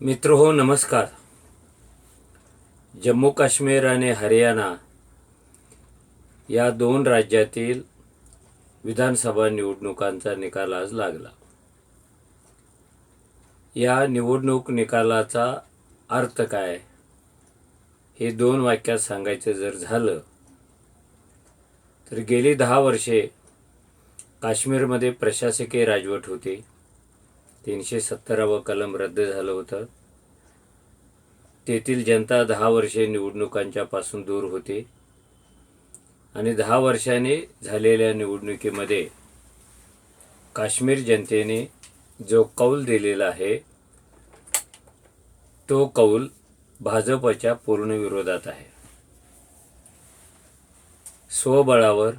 मित्रहो नमस्कार. जम्मू काश्मीर आणि हरियाणा या दोन राज्यातील विधानसभा निवडणुकांचा निकाल आज लागला. या निवडणूक निकालाचा अर्थ काय हे दोन वाक्यात सांगायचं जर झालं तर गेली 10 वर्षे काश्मीरमध्ये प्रशासकीय राजवट होती. 370व कलम रद्द झालं होतं. तेथील जनता 10 वर्षे निवडणुकांच्या पासून दूर होती आणि 10 वर्षांनी झालेल्या निवडणुकीमध्ये काश्मीर जनतेने जो कौल दिलेला आहे तो कौल भाजपच्या पूर्ण विरोधात आहे. स्वबळावर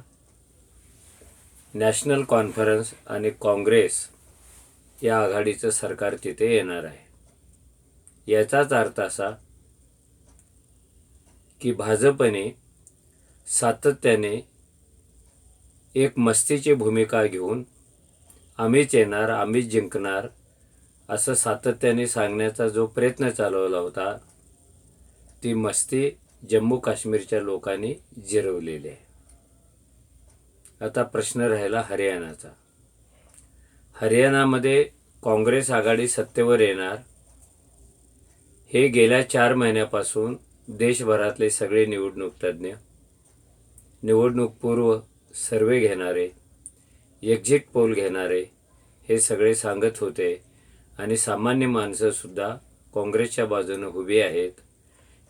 नॅशनल कॉन्फरन्स आणि काँग्रेस या आघाडीचं सरकार तिथे येणार आहे. याचाच अर्थ असा की भाजपने सातत्याने एक मस्तीची भूमिका घेऊन आम्हीच येणार, आम्हीच जिंकणार असं सातत्याने सांगण्याचा जो प्रयत्न चालवला होता ती मस्ती जम्मू काश्मीरच्या लोकांनी जिरवलेली आहे. आता प्रश्न राहिला हरियाणाचा. हरियाणामध्ये काँग्रेस आघाडी सत्तेवर येणार हे गेल्या 4 महिन्यापासून देशभरातले सगळे निवडणूक तज्ज्ञ, निवडणूक पूर्व सर्वे घेणारे, एक्झिट पोल घेणारे हे सगळे सांगत होते आणि सामान्य माणसंसुद्धा काँग्रेसच्या बाजूने उभी आहेत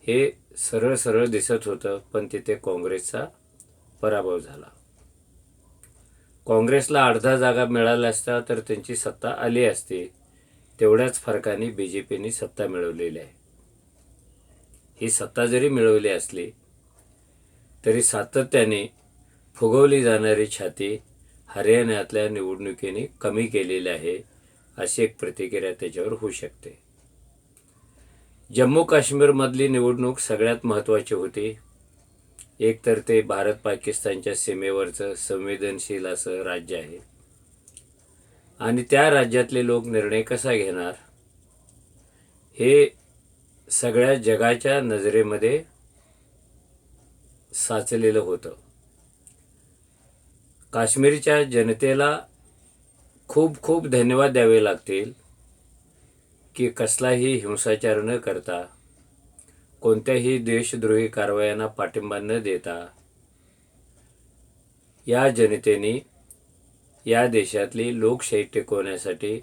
हे सरळ सरळ दिसत होतं. पण तिथे काँग्रेसचा पराभव झाला. काँग्रेसला 18 जागा मिळाल्या असत्या तर त्यांची सत्ता आली असती. तेवढ्याच फरकाने BJPने सत्ता मिळवलेली आहे. ही सत्ता जरी मिळवली असली तरी सातत्याने फुगवली जाणारी छाती हरियाणातल्या निवडणुकीने कमी केलेली आहे अशी एक प्रतिक्रिया त्याच्यावर होऊ शकते. जम्मू काश्मीरमधली निवडणूक सगळ्यात महत्त्वाची होती. एक तर ते भारत पाकिस्तानच्या सीमेवरचं संवेदनशील असं राज्य आहे आणि त्या राज्यातले लोक निर्णय कसा घेणार हे सगळ्या जगाच्या नजरेमध्ये साचलेलं होतं. काश्मीरच्या जनतेला खूप खूप धन्यवाद द्यावे लागतील की कसलाही हिंसाचार न करता, कोणत्याही देशद्रोही कारवायांना पाठिंबा न देता या जनतेने या देशातली लोकशाही टिकवण्यासाठी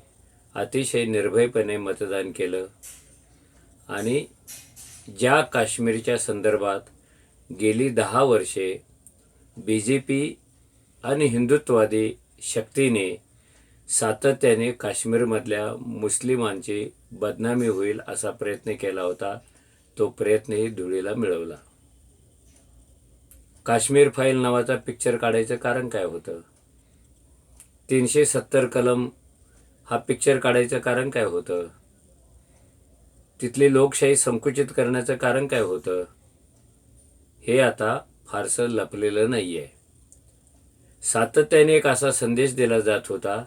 अतिशय निर्भयपणे मतदान केलं आणि ज्या काश्मीरच्या संदर्भात गेली 10 वर्षे BJP आणि हिंदुत्ववादी शक्तीने सातत्याने काश्मीरमधल्या मुस्लिमांची बदनामी होईल असा प्रयत्न केला होता, तो प्रयत्नही धुळीला मिळवला. काश्मीर फाईल नावाचा पिक्चर काढायचं कारण काय होतं? 370 कलम हा पिक्चर काढायचं कारण काय होतं? तिथली लोकशाही संकुचित करण्याचं कारण काय होतं? हे आता फारसं लपलेलं नाही आहे. सातत्याने एक असा संदेश दिला जात होता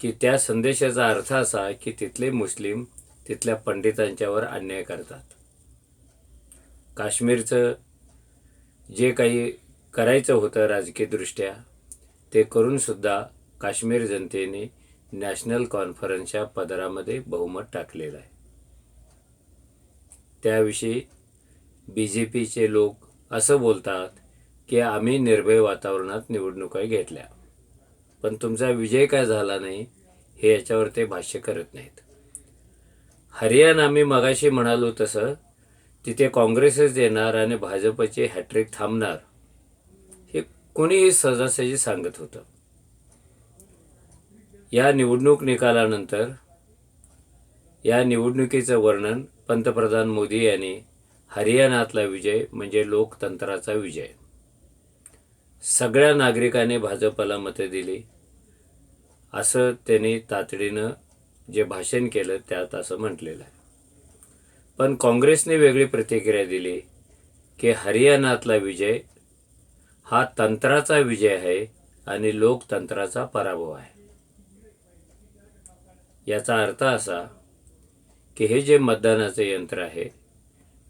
की त्या संदेशाचा अर्थ असा की तिथले मुस्लिम तिथल्या पंडितांच्यावर अन्याय करतात. काश्मीरचं जे काही करायचं होतं राजकीयदृष्ट्या ते करूनसुद्धा काश्मीर जनतेने नॅशनल कॉन्फरन्सच्या पदरामध्ये बहुमत टाकलेलं आहे. त्याविषयी BJPचे लोक असं बोलतात की आम्ही निर्भय वातावरणात निवडणुका घेतल्या, पण तुमचा विजय काय झाला नाही हे याच्यावर ते भाष्य करत नाहीत. हरियाणा मी मगाशी म्हणालो तसं तिथे काँग्रेसच येणार आणि भाजपचे हॅट्रिक थांबणार हे कोणीही सहजासहजी सांगत होतं. या निवडणूक निकालानंतर या निवडणुकीचं वर्णन पंतप्रधान मोदी यांनी हरियाणातला विजय म्हणजे लोकतंत्राचा विजय, सगळ्या नागरिकांनी भाजपला मतं दिली असं त्यांनी तातडीनं जे भाषण केलं त्यात असं म्हटलेलं आहे. पण काँग्रेसने वेगळी प्रतिक्रिया दिली की हरियाणातला विजय हा तंत्राचा विजय आहे आणि लोकतंत्राचा पराभव आहे. याचा अर्थ असा की हे जे मतदानाचं यंत्र आहे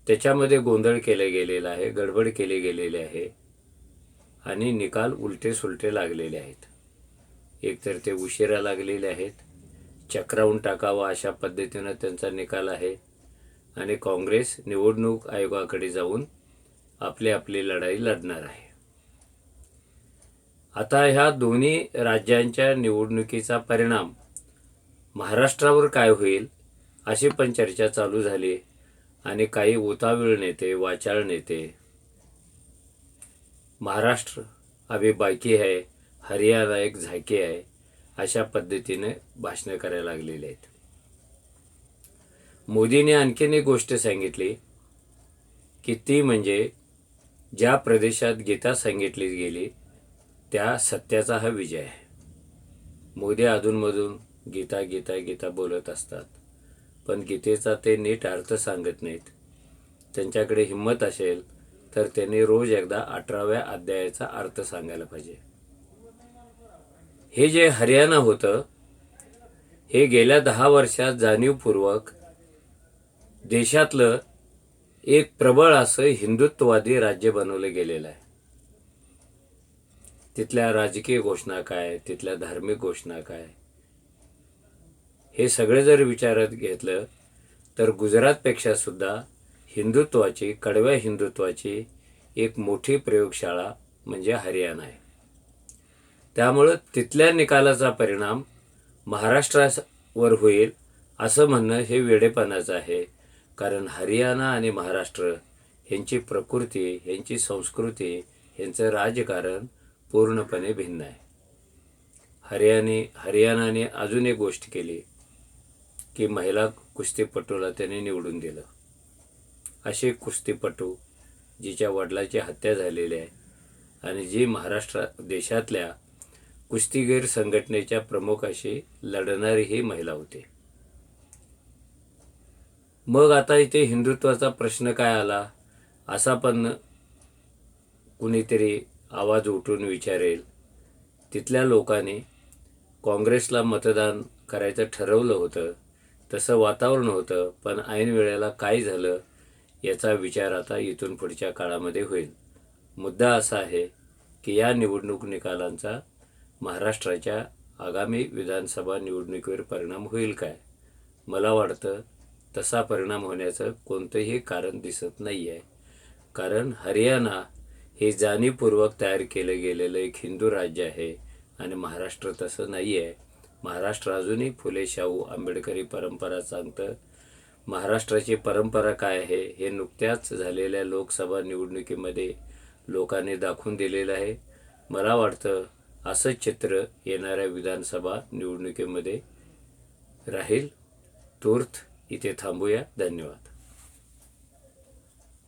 त्याच्यामध्ये गोंधळ केला गेलेला आहे, गडबड केली गेलेली आहे आणि निकाल उलटे सुलटे लागलेले आहेत. एकतर ते उशिरा लागलेले आहेत, चक्रावून टाकावा अशा पद्धतीनं त्यांचा निकाल आहे आणि काँग्रेस निवडणूक आयोगाकडे जाऊन आपली लढाई लढणार आहे. आता ह्या दोन्ही राज्यांच्या निवडणुकीचा परिणाम महाराष्ट्रावर काय होईल अशी पण चर्चा चालू झाली आणि काही उतावीळ नेते, वाचाळ नेते महाराष्ट्र अभी बाकी है, हरियाणा एक झाके आहे अशा पद्धतीने भाषणं करायला लागलेले आहेत. मोदीने आणखीन एक गोष्ट सांगितली की ती म्हणजे ज्या प्रदेशात गीता सांगितली गेली त्या सत्याचा हा विजय आहे. मोदी अधूनमधून गीता गीता गीता बोलत असतात, पण गीतेचा ते नीट अर्थ सांगत नाहीत. त्यांच्याकडे हिंमत असेल तर त्यांनी रोज एकदा 18व्या अध्यायाचा अर्थ सांगायला पाहिजे. हे जे हरियाणा होतं हे गेल्या 10 वर्षात जाणीवपूर्वक देशातलं एक प्रबळ असं हिंदुत्ववादी राज्य बनवलं गेलेलं आहे. तिथल्या राजकीय घोषणा काय, तिथल्या धार्मिक घोषणा काय, हे सगळे जर विचारात घेतलं तर गुजरातपेक्षा सुद्धा हिंदुत्वाची, कडव्या हिंदुत्वाची एक मोठी प्रयोगशाळा म्हणजे हरियाणा आहे. त्यामुळं तिथल्या निकालाचा परिणाम महाराष्ट्रावर होईल असं म्हणणं हे वेडेपणाचं आहे. कारण हरियाणा आणि महाराष्ट्र ह्यांची प्रकृती, ह्यांची संस्कृती, ह्यांचं राजकारण पूर्णपणे भिन्न आहे. हरियाणाने अजून एक गोष्ट केली की महिला कुस्तीपटूला त्याने निवडून दिलं. असे कुस्तीपटू जिच्या वडिलाची हत्या झालेली आहे आणि जी महाराष्ट्र देशातल्या कुस्तीगीर संघटनेच्या प्रमुखाशी लढणारी ही महिला होती. मग आता इथे हिंदुत्वाचा प्रश्न काय आला असा पण कुणीतरी आवाज उठून विचारेल. तिथल्या लोकांनी काँग्रेसला मतदान करायचं ठरवलं होतं, तसं वातावरण होतं, पण ऐन वेळेला काय झालं याचा विचार आता इथून पुढच्या काळामध्ये होईल. मुद्दा असा आहे की या निवडणूक निकालांचा महाराष्ट्राच्या आगामी विधानसभा निवडणुकीवर परिणाम होईल काय? मला वाटतं तसा परिणाम होण्याचं कोणतंही कारण दिसत नाही आहे. कारण हरियाणा हे जाणीवपूर्वक तयार केलं गेलेलं एक हिंदू राज्य आहे आणि महाराष्ट्र तसं नाही आहे. महाराष्ट्र अजूनही फुले शाहू आंबेडकरी परंपरा सांगतं. महाराष्ट्राची परंपरा काय आहे हे नुकत्याच झालेल्या लोकसभा निवडणुकीमध्ये लोकांनी दाखवून दिलेलं आहे. मला वाटतं असंच चित्र येणाऱ्या विधानसभा निवडणुकीमध्ये राहील. तूर्त इथे थांबूया. धन्यवाद.